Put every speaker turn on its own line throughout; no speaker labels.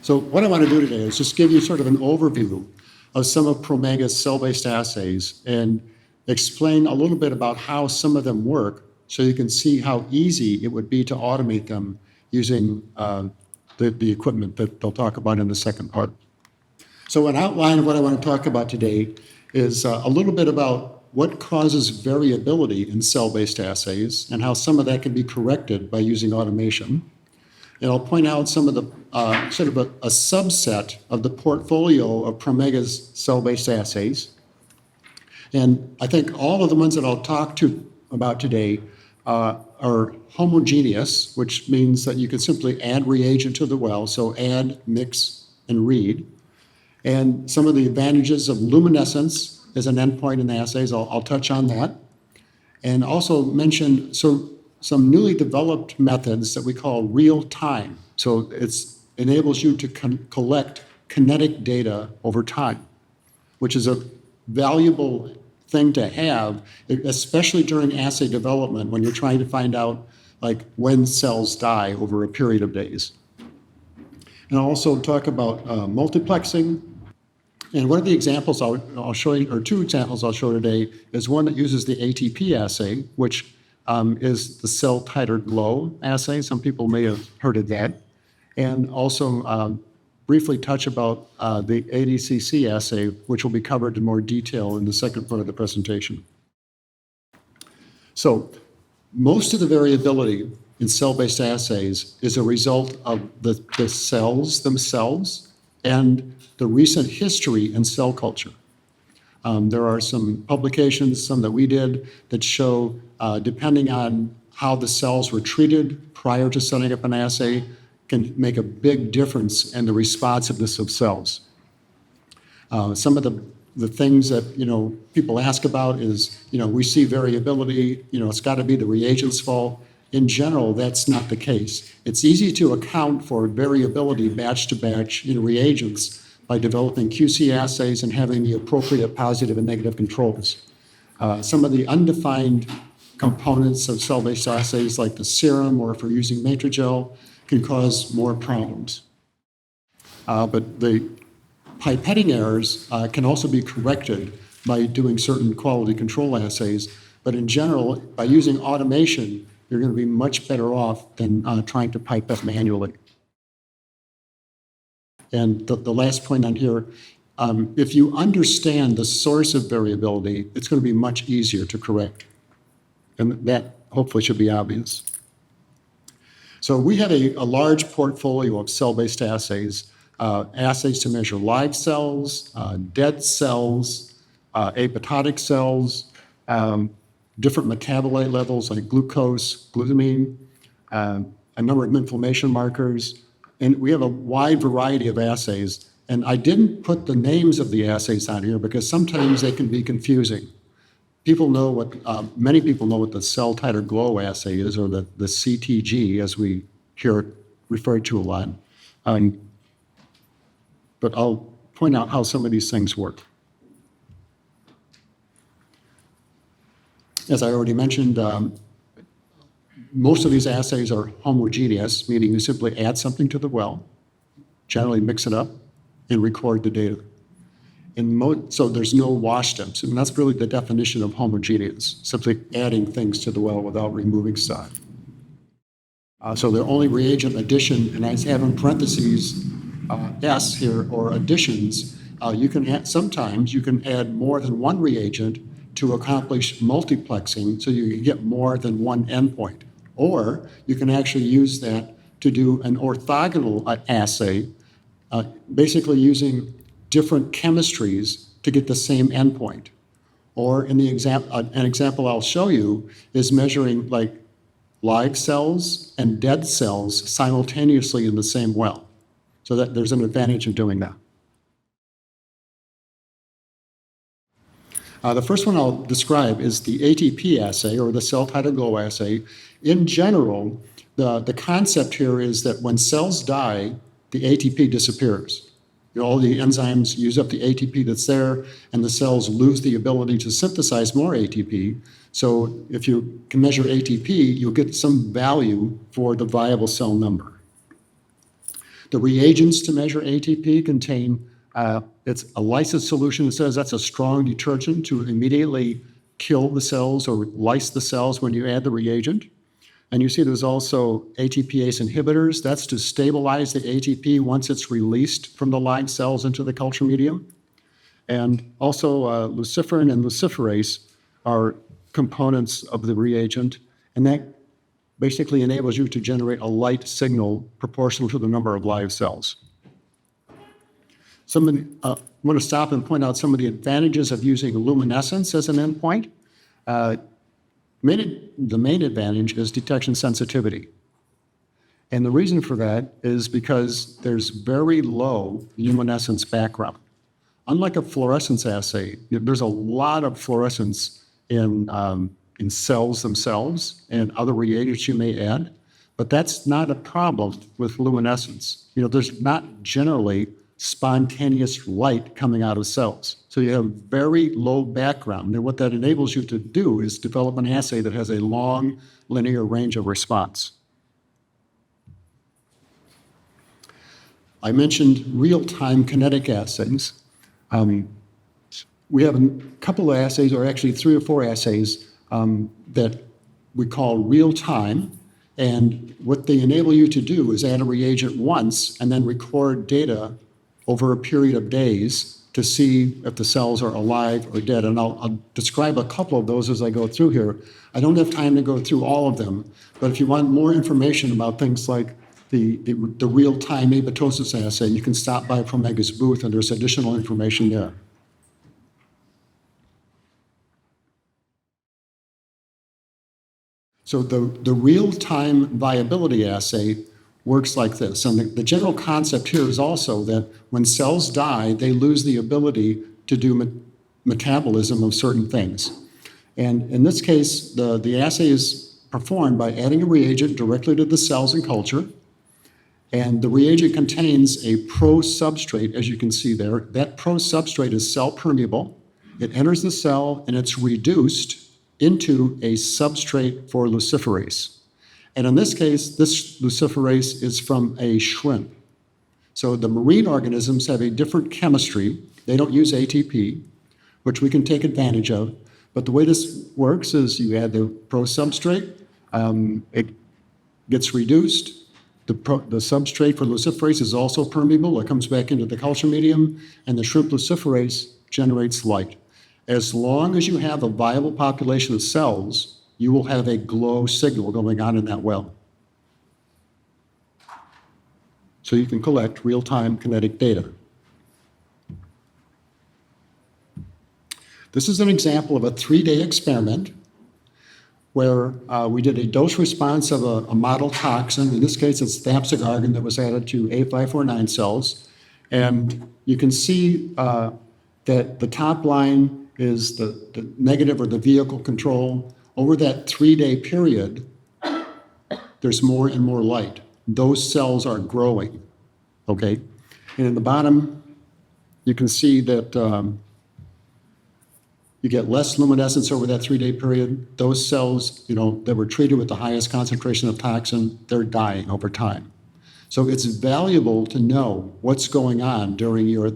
So what I want to do today is just give you sort of an overview of some of Promega's cell-based assays and explain a little bit about how some of them work so you can see how easy it would be to automate them using the equipment that they'll talk about in the second part. So an outline of what I want to talk about today is a little bit about what causes variability in cell-based assays and how some of that can be corrected by using automation. And I'll point out some of the sort of a subset of the portfolio of Promega's cell-based assays. And I think all of the ones that I'll talk about today are homogeneous, which means that you can simply add reagent to the well, so add, mix, and read. And some of the advantages of luminescence as an endpoint in the assays, I'll touch on that. And also mention some newly developed methods that we call real time. So it enables you to collect kinetic data over time, which is a valuable thing to have, especially during assay development when you're trying to find out like when cells die over a period of days. And I'll also talk about multiplexing. And one of the examples I'll show you, or two examples I'll show today, is one that uses the ATP assay, which is the cell titer glow assay. Some people may have heard of that. And also briefly touch about the ADCC assay, which will be covered in more detail in the second part of the presentation. So most of the variability in cell-based assays is a result of the cells themselves and the recent history in cell culture. There are some publications, some that we did, that show depending on how the cells were treated prior to setting up an assay can make a big difference in the responsiveness of cells. Some of the things that people ask about is, we see variability, it's got to be the reagent's fault. In general, that's not the case. It's easy to account for variability batch to batch in reagents by developing QC assays and having the appropriate positive and negative controls. Some of the undefined components of cell-based assays, like the serum, or if we're using Matrigel, can cause more problems. But the pipetting errors can also be corrected by doing certain quality control assays. But in general, by using automation, you're going to be much better off than trying to pipette manually. And the last point on here, if you understand the source of variability, it's going to be much easier to correct. And that hopefully should be obvious. So we have a large portfolio of cell-based assays, assays to measure live cells, dead cells, apoptotic cells, different metabolite levels like glucose, glutamine, a number of inflammation markers. And we have a wide variety of assays. And I didn't put the names of the assays on here because sometimes they can be confusing. Many people know what the cell titer glow assay is, or the CTG, as we hear it referred to a lot. But I'll point out how some of these things work. As I already mentioned, most of these assays are homogeneous, meaning you simply add something to the well, generally mix it up, and record the data. So there's no wash steps, and that's really the definition of homogeneous, simply adding things to the well without removing stuff. So the only reagent addition, and I have in parentheses S here, or additions, sometimes you can add more than one reagent to accomplish multiplexing, so you can get more than one endpoint. Or you can actually use that to do an orthogonal assay, basically using different chemistries to get the same endpoint. Or in the an example I'll show you is measuring like live cells and dead cells simultaneously in the same well. So that there's an advantage of doing that. The first one I'll describe is the ATP assay, or the cell titer glow assay. In general, the concept here is that when cells die, the ATP disappears. All the enzymes use up the ATP that's there, and the cells lose the ability to synthesize more ATP. So if you can measure ATP, you'll get some value for the viable cell number. The reagents to measure ATP contain, it's a lysis solution that says that's a strong detergent to immediately kill the cells or lyse the cells when you add the reagent. And you see there's also ATPase inhibitors. That's to stabilize the ATP once it's released from the live cells into the culture medium. And also luciferin and luciferase are components of the reagent, and that basically enables you to generate a light signal proportional to the number of live cells. I'm going to stop and point out some of the advantages of using luminescence as an endpoint. The main advantage is detection sensitivity. And the reason for that is because there's very low luminescence background. Unlike a fluorescence assay, there's a lot of fluorescence in cells themselves and other reagents you may add, but that's not a problem with luminescence. There's not generally spontaneous light coming out of cells. So you have very low background. And what that enables you to do is develop an assay that has a long linear range of response. I mentioned real-time kinetic assays. We have a couple of assays, or actually 3 or 4 assays, that we call real-time. And what they enable you to do is add a reagent once and then record data over a period of days to see if the cells are alive or dead. And I'll describe a couple of those as I go through here. I don't have time to go through all of them, but if you want more information about things like the real-time apoptosis assay, you can stop by Promega's booth and there's additional information there. So the real-time viability assay works like this. And the general concept here is also that when cells die, they lose the ability to do metabolism of certain things. And in this case, the assay is performed by adding a reagent directly to the cells in culture. And the reagent contains a pro-substrate, as you can see there. That pro-substrate is cell permeable. It enters the cell and it's reduced into a substrate for luciferase. And in this case, this luciferase is from a shrimp. So the marine organisms have a different chemistry. They don't use ATP, which we can take advantage of. But the way this works is you add the pro-substrate, it gets reduced. The substrate for luciferase is also permeable. It comes back into the culture medium, and the shrimp luciferase generates light. As long as you have a viable population of cells, you will have a glow signal going on in that well. So you can collect real-time kinetic data. This is an example of a 3-day experiment where we did a dose response of a model toxin. In this case, it's thapsigargan that was added to A549 cells. And you can see that the top line is the negative or the vehicle control. Over that 3-day period, there's more and more light. Those cells are growing, okay? And in the bottom, you can see that you get less luminescence over that 3-day period. Those cells, that were treated with the highest concentration of toxin, they're dying over time. So it's valuable to know what's going on during your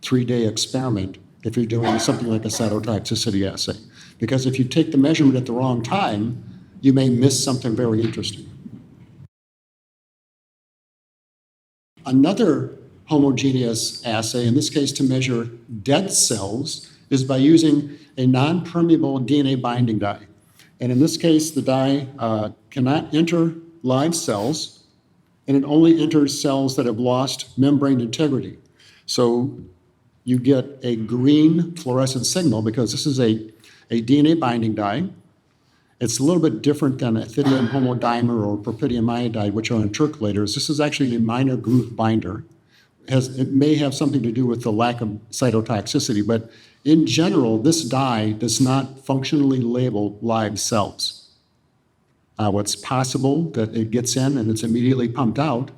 3-day experiment if you're doing something like a cytotoxicity assay. Because if you take the measurement at the wrong time, you may miss something very interesting. Another homogeneous assay, in this case to measure dead cells, is by using a non-permeable DNA binding dye. And in this case, the dye cannot enter live cells, and it only enters cells that have lost membrane integrity. So you get a green fluorescent signal because this is a DNA binding dye. It's a little bit different than ethidium homodimer or propydium iodide, which are intercalators. This is actually a minor group binder. It may have something to do with the lack of cytotoxicity, but in general, this dye does not functionally label live cells. It's possible that it gets in and it's immediately pumped out,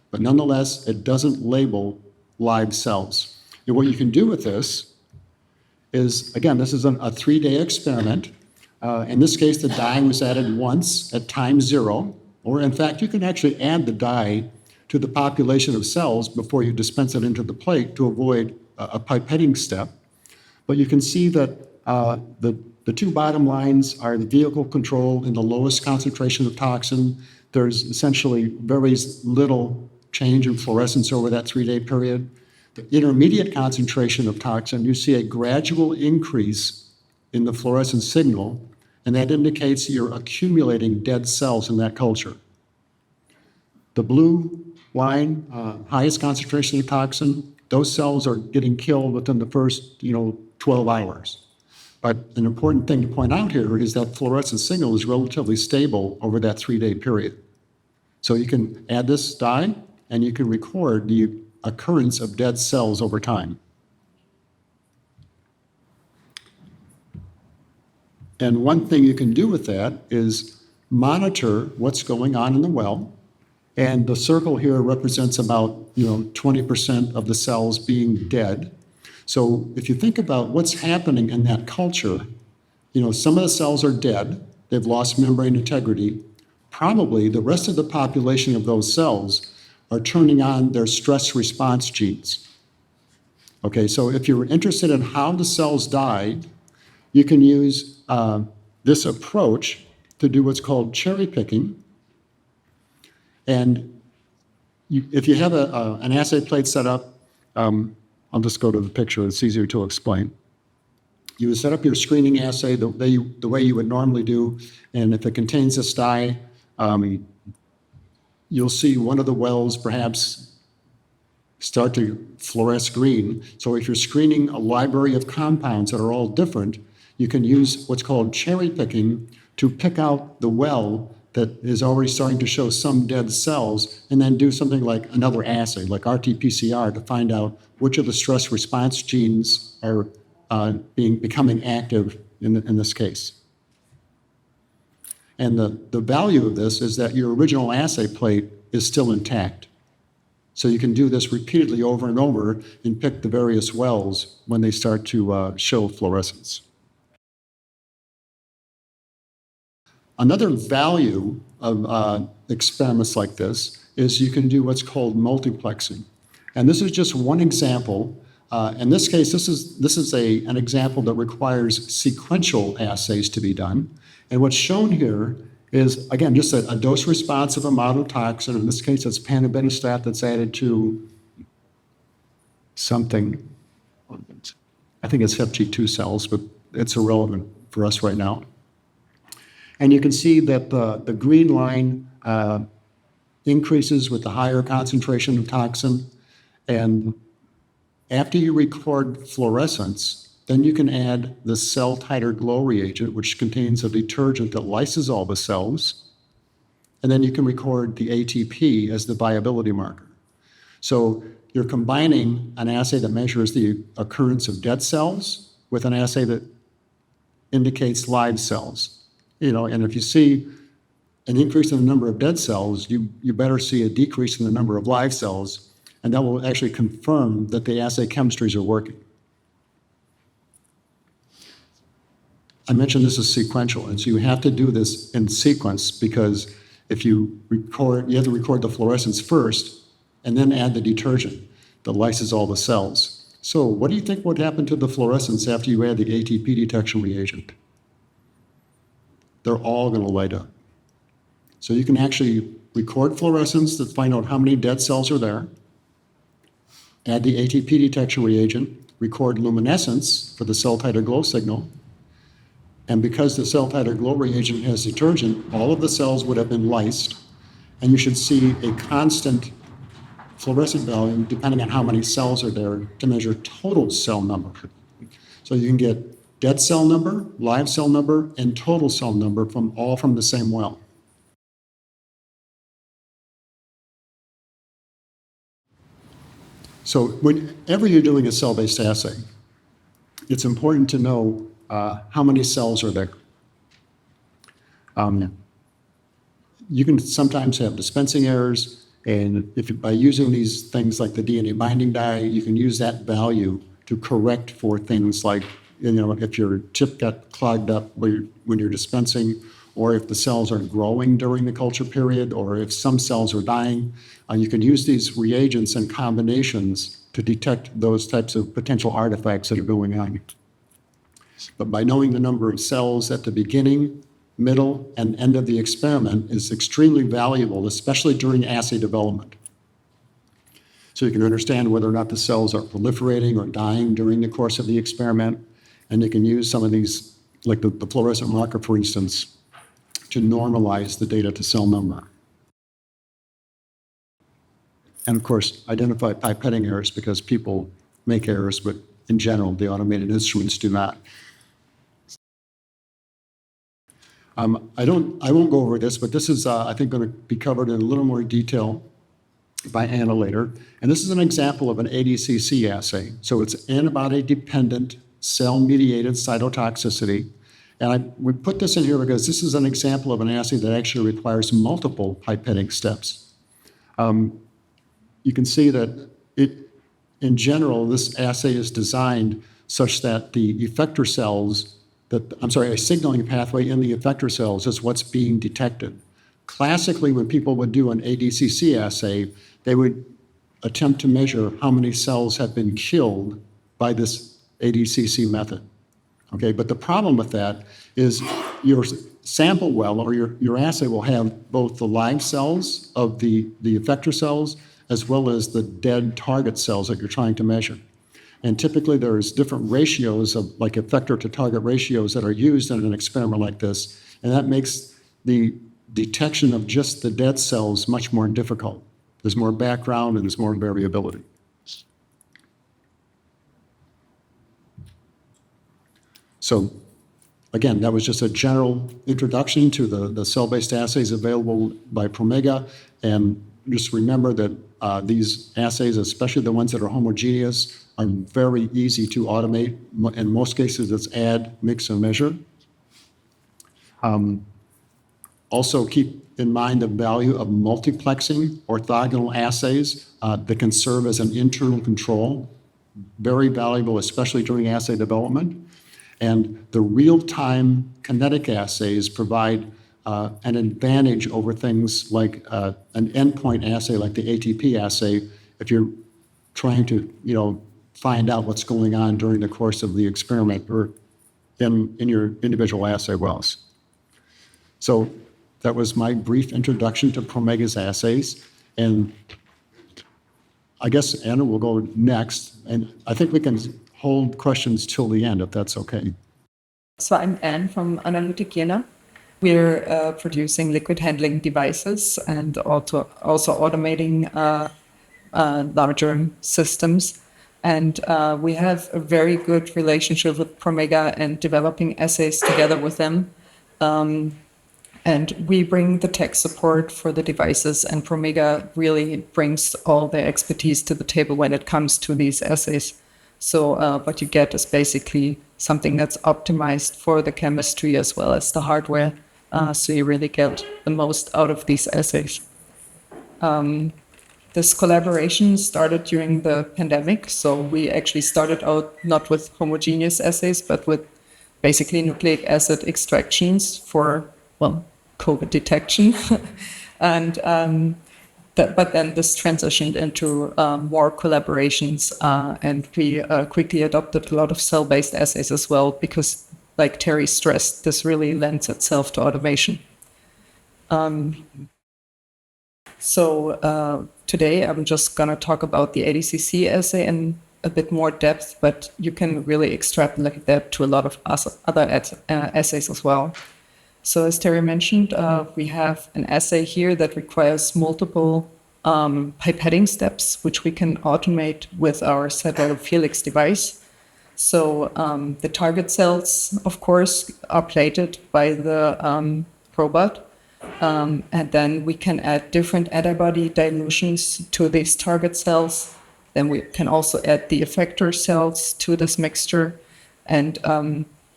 but nonetheless, it doesn't label live cells. And what you can do with this is, again, this is a 3-day experiment. In this case, the dye was added once at time 0, or in fact, you can actually add the dye to the population of cells before you dispense it into the plate to avoid a pipetting step. But you can see that the two bottom lines are the vehicle control in the lowest concentration of toxin. There's essentially very little change in fluorescence over that 3-day period. The intermediate concentration of toxin, you see a gradual increase in the fluorescence signal, and that indicates you're accumulating dead cells in that culture. The blue line, highest concentration of toxin, those cells are getting killed within the first 12 hours. But an important thing to point out here is that fluorescence signal is relatively stable over that 3-day period. So you can add this dye, and you can record the occurrence of dead cells over time. And one thing you can do with that is monitor what's going on in the well. And the circle here represents about 20% of the cells being dead. So if you think about what's happening in that culture, some of the cells are dead, they've lost membrane integrity. Probably the rest of the population of those cells are turning on their stress response genes. Okay, so if you're interested in how the cells died, you can use this approach to do what's called cherry picking. And if you have an assay plate set up, I'll just go to the picture, it's easier to explain. You would set up your screening assay the way you would normally do, and if it contains this dye, you'll see one of the wells perhaps start to fluoresce green. So if you're screening a library of compounds that are all different, you can use what's called cherry picking to pick out the well that is already starting to show some dead cells, and then do something like another assay, like RT-PCR, to find out which of the stress response genes are becoming active in this case. And the value of this is that your original assay plate is still intact. So you can do this repeatedly over and over and pick the various wells when they start to show fluorescence. Another value of experiments like this is you can do what's called multiplexing. And this is just one example. In this case, this is an example that requires sequential assays to be done. And what's shown here is, again, just a dose response of a model toxin. In this case, it's panobinostat that's added to something. I think it's HepG2 cells, but it's irrelevant for us right now. And you can see that the green line increases with the higher concentration of toxin. And after you record fluorescence, then you can add the cell titer glow reagent, which contains a detergent that lyses all the cells. And then you can record the ATP as the viability marker. So you're combining an assay that measures the occurrence of dead cells with an assay that indicates live cells. And if you see an increase in the number of dead cells, you better see a decrease in the number of live cells, and that will actually confirm that the assay chemistries are working. I mentioned this is sequential, and so you have to do this in sequence, because if you have to record the fluorescence first and then add the detergent that lyses all the cells. So what do you think would happen to the fluorescence after you add the ATP detection reagent? They're all going to light up. So you can actually record fluorescence to find out how many dead cells are there, add the ATP detection reagent, record luminescence for the cell titer glow signal, and because the cell titer glow reagent has detergent, all of the cells would have been lysed, and you should see a constant fluorescent value depending on how many cells are there to measure total cell number. So you can get dead cell number, live cell number, and total cell number from the same well. So whenever you're doing a cell-based assay, it's important to know how many cells are there. You can sometimes have dispensing errors, and by using these things like the DNA binding dye, you can use that value to correct for things like, if your tip got clogged up when you're dispensing, or if the cells are growing during the culture period, or if some cells are dying. You can use these reagents and combinations to detect those types of potential artifacts that are going on. But by knowing the number of cells at the beginning, middle, and end of the experiment is extremely valuable, especially during assay development. So you can understand whether or not the cells are proliferating or dying during the course of the experiment. And you can use some of these, like the fluorescent marker, for instance, to normalize the data to cell number. And of course, identify pipetting errors, because people make errors, but in general, the automated instruments do not. I won't go over this, but this is, I think, going to be covered in a little more detail by Anna later. And this is an example of an ADCC assay. So it's antibody-dependent cell-mediated cytotoxicity. And we put this in here because this is an example of an assay that actually requires multiple pipetting steps. You can see that in general, this assay is designed such that the effector cells, a signaling pathway in the effector cells is what's being detected. Classically, when people would do an ADCC assay, they would attempt to measure how many cells have been killed by this ADCC method. Okay, but the problem with that is your sample well, or your assay will have both the live cells of the effector cells as well as the dead target cells that you're trying to measure. And typically there's different ratios of like effector to target ratios that are used in an experiment like this. And that makes the detection of just the dead cells much more difficult. There's more background and there's more variability. So again, that was just a general introduction to the cell-based assays available by Promega. And just remember that these assays, especially the ones that are homogeneous, are very easy to automate. In most cases, it's add, mix, and measure. Also keep in mind the value of multiplexing orthogonal assays that can serve as an internal control. Very valuable, especially during assay development. And the real-time kinetic assays provide an advantage over things like an endpoint assay like the ATP assay if you're trying to find out what's going on during the course of the experiment or in your individual assay wells. So that was my brief introduction to Promega's assays. And I guess Anna will go next. And I think we can hold questions till the end, if that's okay.
So I'm Anne from Analytik Jena. We're producing liquid handling devices and also automating larger systems. And we have a very good relationship with Promega and developing assays together with them. And we bring the tech support for the devices, and Promega really brings all the expertise to the table when it comes to these assays. So what you get is basically something that's optimized for the chemistry as well as the hardware. So you really get the most out of these assays. This collaboration started during the pandemic. So we actually started out not with homogeneous assays, but with basically nucleic acid extractions for, COVID detection. And but then this transitioned into more collaborations, and we quickly adopted a lot of cell-based assays as well, because, like Terry stressed, this really lends itself to automation. So today I'm just going to talk about the ADCC assay in a bit more depth, but you can really extrapolate that to a lot of other assays as well. So as Terry mentioned, we have an assay here that requires multiple pipetting steps, which we can automate with our CyBio FeliX device. So the target cells, of course, are plated by the robot. And then we can add different antibody dilutions to these target cells. Then we can also add the effector cells to this mixture. And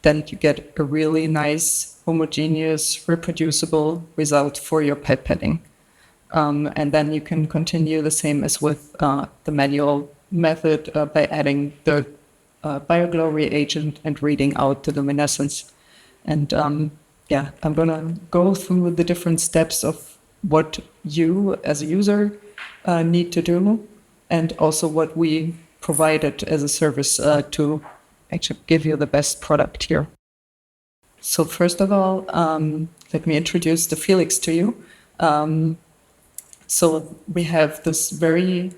then you get a really nice, homogeneous, reproducible result for your pipetting. And then you can continue the same as with the manual method by adding the BioGlow reagent and reading out the luminescence. And I'm gonna go through the different steps of what you as a user need to do, and also what we provided as a service to actually give you the best product here. So first of all, let me introduce the FeliX to you. So we have this very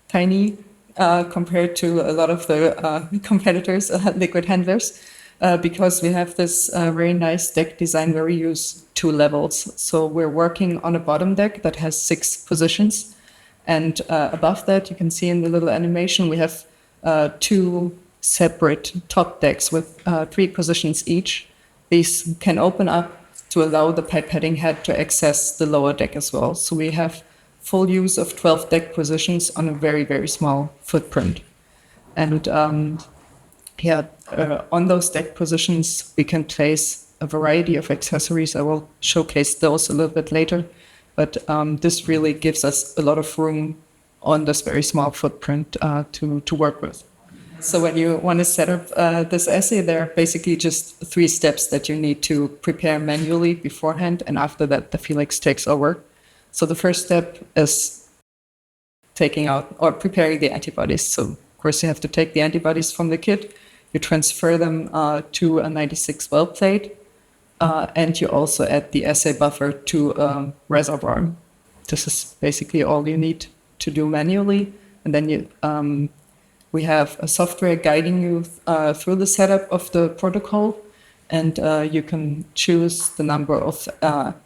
tiny, compared to a lot of the competitors, liquid handlers, because we have this very nice deck design where we use 2 levels. So we're working on a bottom deck that has 6 positions. And above that, you can see in the little animation, we have 2 separate top decks with 3 positions each. These can open up to allow the pipetting head to access the lower deck as well. So we have full use of 12 deck positions on a very, very small footprint. And on those deck positions, we can place a variety of accessories. I will showcase those a little bit later. But this really gives us a lot of room on this very small footprint to work with. So when you want to set up this assay, there are basically just 3 steps that you need to prepare manually beforehand, and after that, the FeliX takes over. So the first step is taking out or preparing the antibodies. So of course, you have to take the antibodies from the kit, you transfer them to a 96 well plate, and you also add the assay buffer to a reservoir. This is basically all you need to do manually, and then we have a software guiding you through the setup of the protocol, and you can choose the number of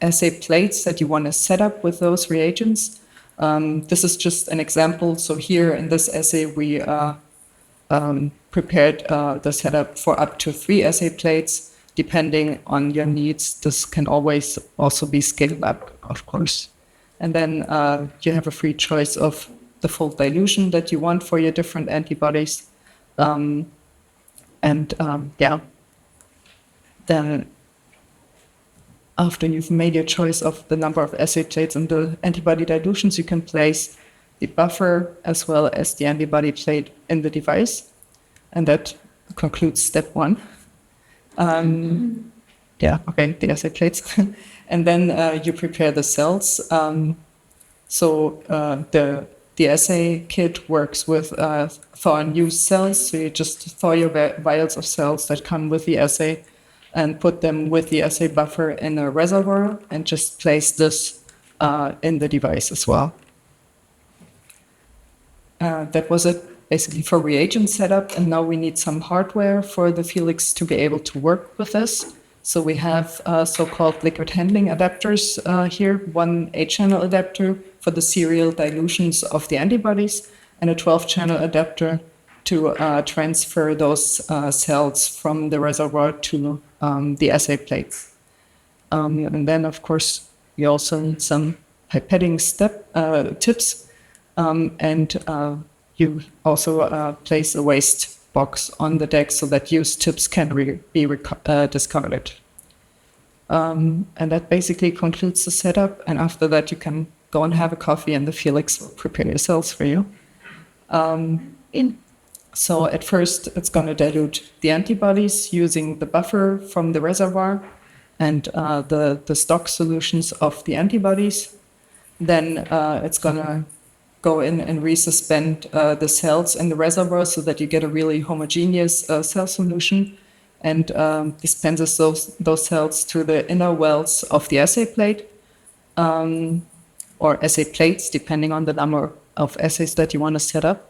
assay plates that you want to set up with those reagents. This is just an example. So here in this assay, we prepared the setup for up to 3 assay plates, depending on your needs. This can always also be scaled up, of course. And then you have a free choice of the full dilution that you want for your different antibodies. Then after you've made your choice of the number of assay plates and the antibody dilutions, you can place the buffer as well as the antibody plate in the device. And that concludes step 1. The assay plates. And then you prepare the cells. The assay kit works with thaw and use cells. So you just thaw your vials of cells that come with the assay and put them with the assay buffer in a reservoir and just place this in the device as well. That was it basically for reagent setup. And now we need some hardware for the FeliX to be able to work with this. So we have so-called liquid handling adapters here, 1 8-channel adapter for the serial dilutions of the antibodies, and a 12-channel adapter to transfer those cells from the reservoir to the assay plates. And then, of course, we also need some pipetting tips, and you also place a waste box on the deck so that used tips can be discarded. And that basically concludes the setup. And after that, you can go and have a coffee, and the FeliX will prepare your cells for you. So at first, it's going to dilute the antibodies using the buffer from the reservoir and the stock solutions of the antibodies. Then it's going to go in and resuspend the cells in the reservoir so that you get a really homogeneous cell solution, and dispenses those cells to the inner wells of the assay plate, or assay plates, depending on the number of assays that you want to set up.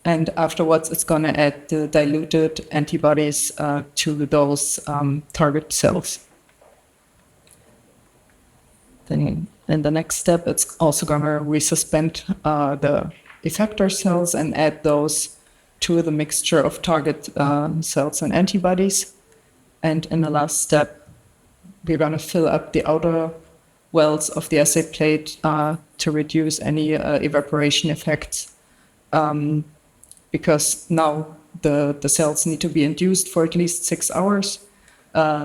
And afterwards, it's going to add the diluted antibodies to those target cells. Then in the next step, it's also going to resuspend the effector cells and add those to the mixture of target cells and antibodies. And in the last step, we're going to fill up the outer wells of the assay plate to reduce any evaporation effects, because now the cells need to be induced for at least 6 hours.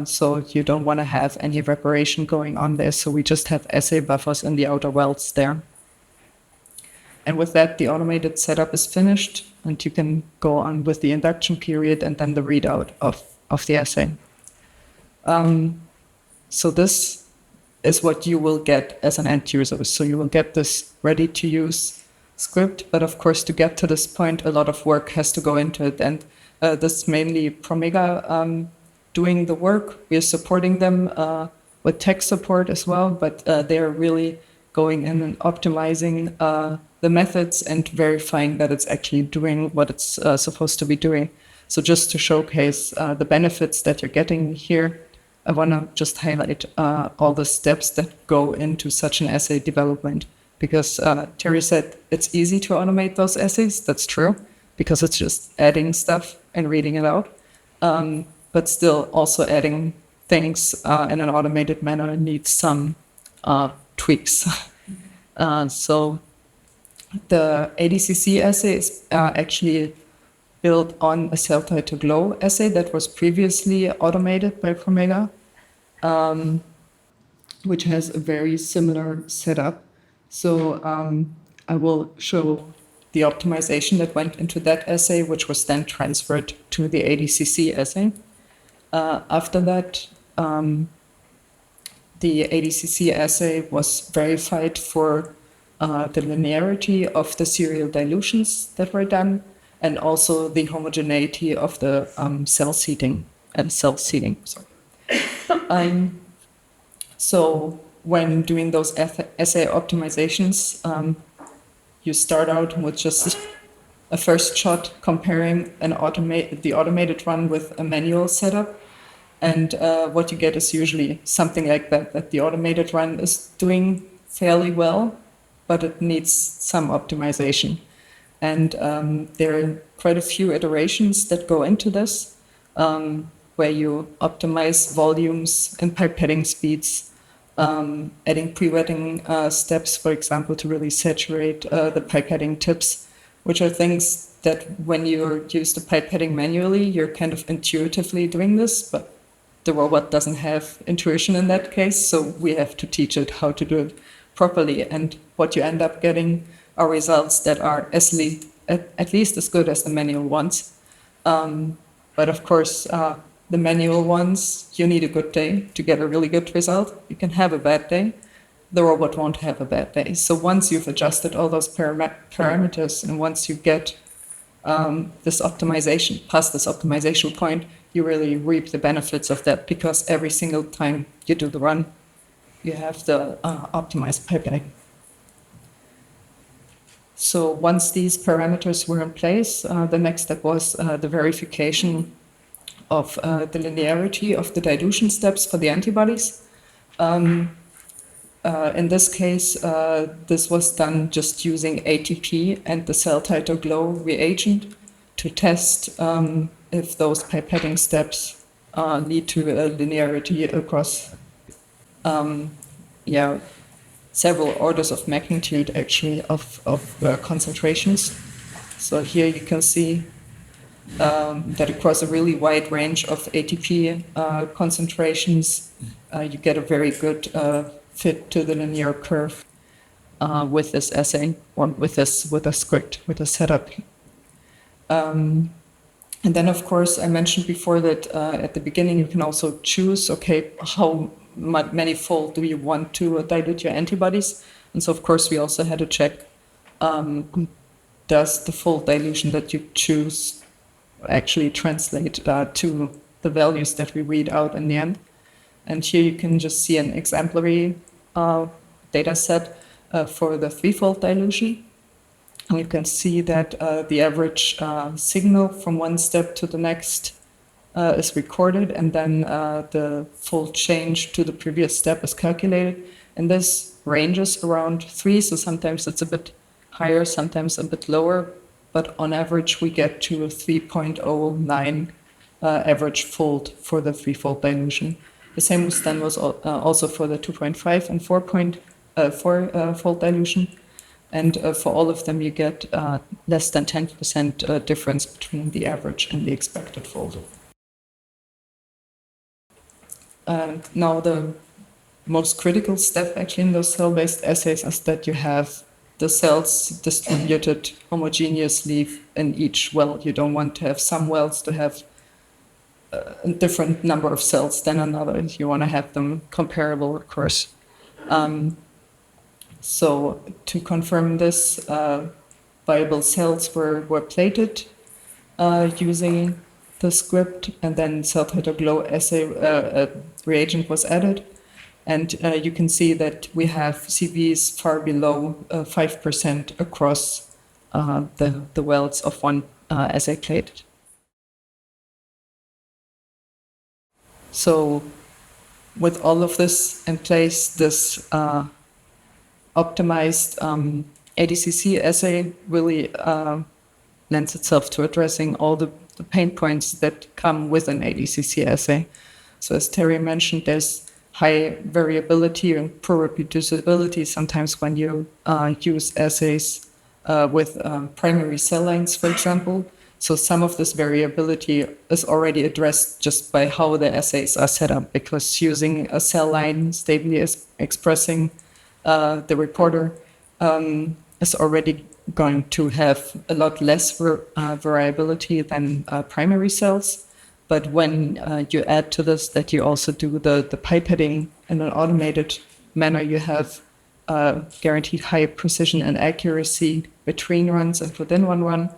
So you don't want to have any evaporation going on there. So we just have assay buffers in the outer wells there. And with that, the automated setup is finished, and you can go on with the induction period and then the readout of the assay. So this is what you will get as an end user. So you will get this ready-to-use script, but of course, to get to this point, a lot of work has to go into it, and this is mainly Promega doing the work. We are supporting them with tech support as well, but they're really going in and optimizing the methods and verifying that it's actually doing what it's supposed to be doing. So just to showcase the benefits that you're getting here, I want to just highlight all the steps that go into such an assay development, because Terry said it's easy to automate those assays. That's true, because it's just adding stuff and reading it out. But still, also adding things in an automated manner needs some tweaks. So the ADCC assay is actually built on a cell titer glow assay that was previously automated by Promega, which has a very similar setup. So I will show the optimization that went into that assay, which was then transferred to the ADCC assay. After that, the ADCC assay was verified for the linearity of the serial dilutions that were done, and also the homogeneity of the cell seeding. So when doing those assay optimizations, you start out with just a first shot comparing the automated run with a manual setup. And what you get is usually something like that the automated run is doing fairly well, but it needs some optimization. And there are quite a few iterations that go into this, where you optimize volumes and pipetting speeds, adding pre-wetting steps, for example, to really saturate the pipetting tips, which are things that when you use the pipetting manually, you're kind of intuitively doing this, but the robot doesn't have intuition in that case, so we have to teach it how to do it properly. And what you end up getting are results that are at least as good as the manual ones. But of course, the manual ones, you need a good day to get a really good result. You can have a bad day. The robot won't have a bad day. So once you've adjusted all those parameters, and once you get this optimization, past this optimization point, you really reap the benefits of that, because every single time you do the run, you have the optimized pipetting. So once these parameters were in place, the next step was the verification of the linearity of the dilution steps for the antibodies. In this case, this was done just using ATP and the cell titer glow reagent to test if those pipetting steps lead to a linearity across several orders of magnitude, actually, of concentrations. So here you can see that across a really wide range of ATP concentrations, you get a very good fit to the linear curve with this assay, or with a script, with a setup. And then, of course, I mentioned before that at the beginning you can also choose, okay, how many fold do you want to dilute your antibodies? And so, of course, we also had to check, does the fold dilution that you choose actually translate to the values that we read out in the end? And here you can just see an exemplary data set for the threefold dilution. And you can see that the average signal from one step to the next is recorded, and then the fold change to the previous step is calculated. And this ranges around 3, so sometimes it's a bit higher, sometimes a bit lower, but on average we get to a 3.09 average fold for the threefold dilution. The same was done also for the 2.5 and 4.4 fold dilution. And for all of them, you get less than 10% difference between the average and the expected fold. Now, the most critical step actually in those cell-based assays is that you have the cells distributed homogeneously in each well. You don't want to have some wells to have a different number of cells than another. You want to have them comparable, of course. So to confirm this, viable cells were plated using the script, and then cell titer glow assay reagent was added. And you can see that we have CVs far below 5% across the wells of one assay plate. So with all of this in place, this optimized ADCC assay really lends itself to addressing all the pain points that come with an ADCC assay. So as Terry mentioned, there's high variability and poor reproducibility sometimes when you use assays with primary cell lines, for example. So some of this variability is already addressed just by how the assays are set up, because using a cell line stably expressing the reporter is already going to have a lot less variability than primary cells. But when you add to this that you also do the pipetting in an automated manner, you have guaranteed high precision and accuracy between runs and within one run.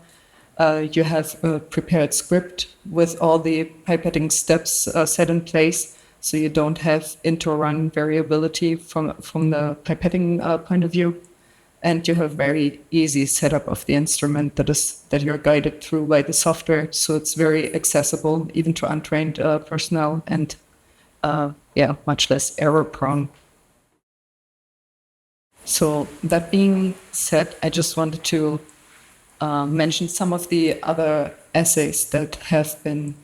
You have a prepared script with all the pipetting steps set in place, so you don't have inter-run variability from the pipetting point of view. And you have very easy setup of the instrument that you're guided through by the software, so it's very accessible even to untrained personnel, and much less error prone. So that being said, I just wanted to mention some of the other assays that have been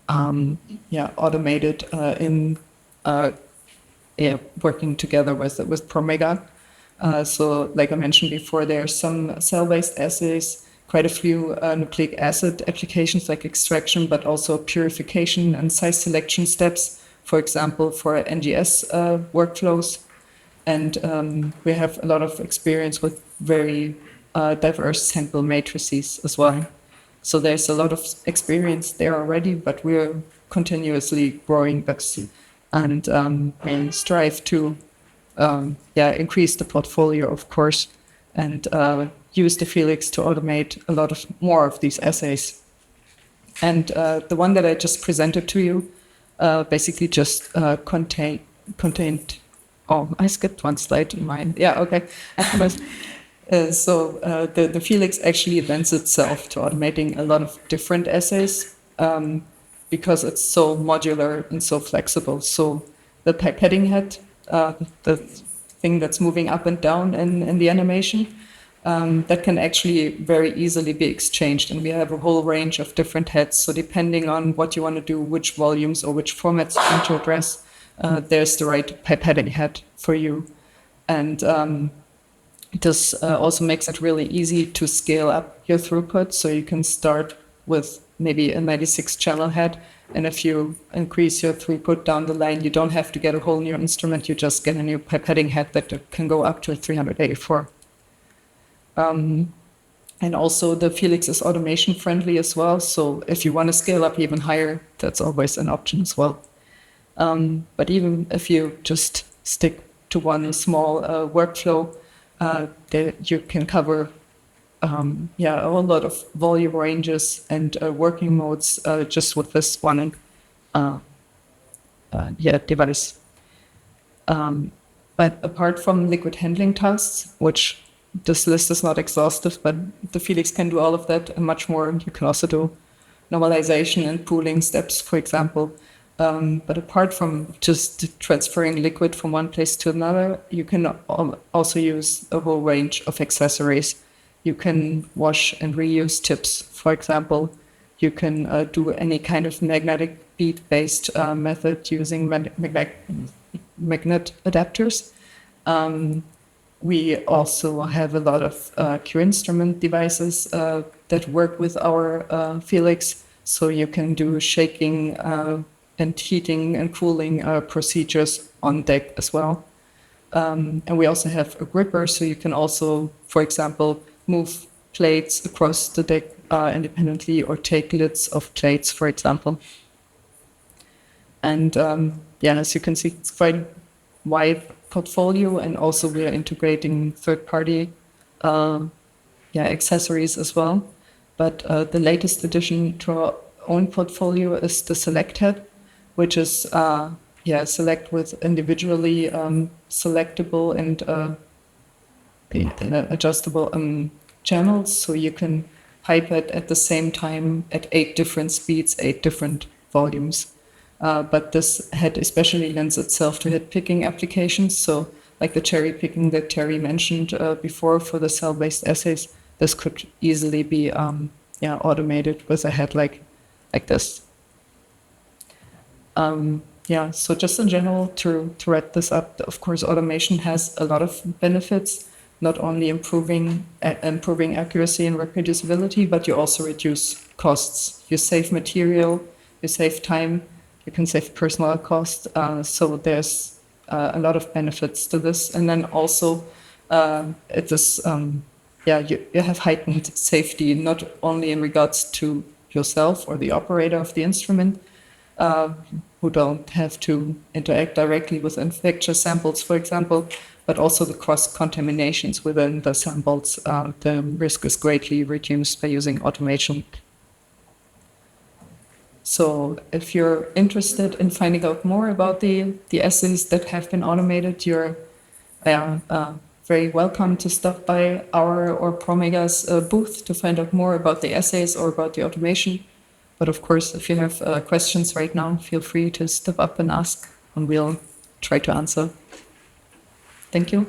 automated in working together with Promega. So like I mentioned before, there are some cell-based assays, quite a few nucleic acid applications like extraction, but also purification and size selection steps, for example, for NGS workflows. And we have a lot of experience with very diverse sample matrices as well. So there's a lot of experience there already, but we're continuously growing this and strive to increase the portfolio, of course, and use the FeliX to automate a lot of more of these assays. And the one that I just presented to you basically just contained. Oh, I skipped one slide in mine. Yeah, okay. So the FeliX actually lends itself to automating a lot of different assays because it's so modular and so flexible. So the pipetting head, the thing that's moving up and down in the animation, that can actually very easily be exchanged. And we have a whole range of different heads. So depending on what you want to do, which volumes or which formats you want to address, there's the right pipetting head for you. And this also makes it really easy to scale up your throughput. So you can start with maybe a 96 channel head. And if you increase your throughput down the line, you don't have to get a whole new instrument. You just get a new pipetting head that can go up to 384. And also the FeliX is automation friendly as well. So if you want to scale up even higher, that's always an option as well. But even if you just stick to one small workflow, you can cover a whole lot of volume ranges and working modes just with this one device. But apart from liquid handling tasks, which this list is not exhaustive, but the FeliX can do all of that and much more. You can also do normalization and pooling steps, for example. But apart from just transferring liquid from one place to another, you can also use a whole range of accessories. You can wash and reuse tips, for example. You can do any kind of magnetic bead-based method using magnet adapters. We also have a lot of Q instrument devices that work with our FeliX, so you can do shaking and heating and cooling procedures on deck as well. And we also have a gripper, so you can also, for example, move plates across the deck independently or take lids of plates, for example. And yeah, as you can see, it's quite a wide portfolio, and also we are integrating third-party accessories as well. But the latest addition to our own portfolio is the Select Head, which is select with individually selectable and adjustable channels, so you can pipette at the same time at 8 different speeds, 8 different volumes. But this head especially lends itself to head picking applications. So like the cherry picking that Terry mentioned before for the cell-based assays, this could easily be automated with a head like this. So just in general, to wrap this up, of course, automation has a lot of benefits, not only improving accuracy and reproducibility, but you also reduce costs. You save material, you save time, you can save personnel cost. So there's a lot of benefits to this. And then also it is, you have heightened safety, not only in regards to yourself or the operator of the instrument, who don't have to interact directly with infectious samples, for example, but also the cross-contaminations within the samples. The risk is greatly reduced by using automation. So if you're interested in finding out more about the assays that have been automated, you're very welcome to stop by our or Promega's booth to find out more about the assays or about the automation. But of course, if you have questions right now, feel free to step up and ask, and we'll try to answer. Thank you.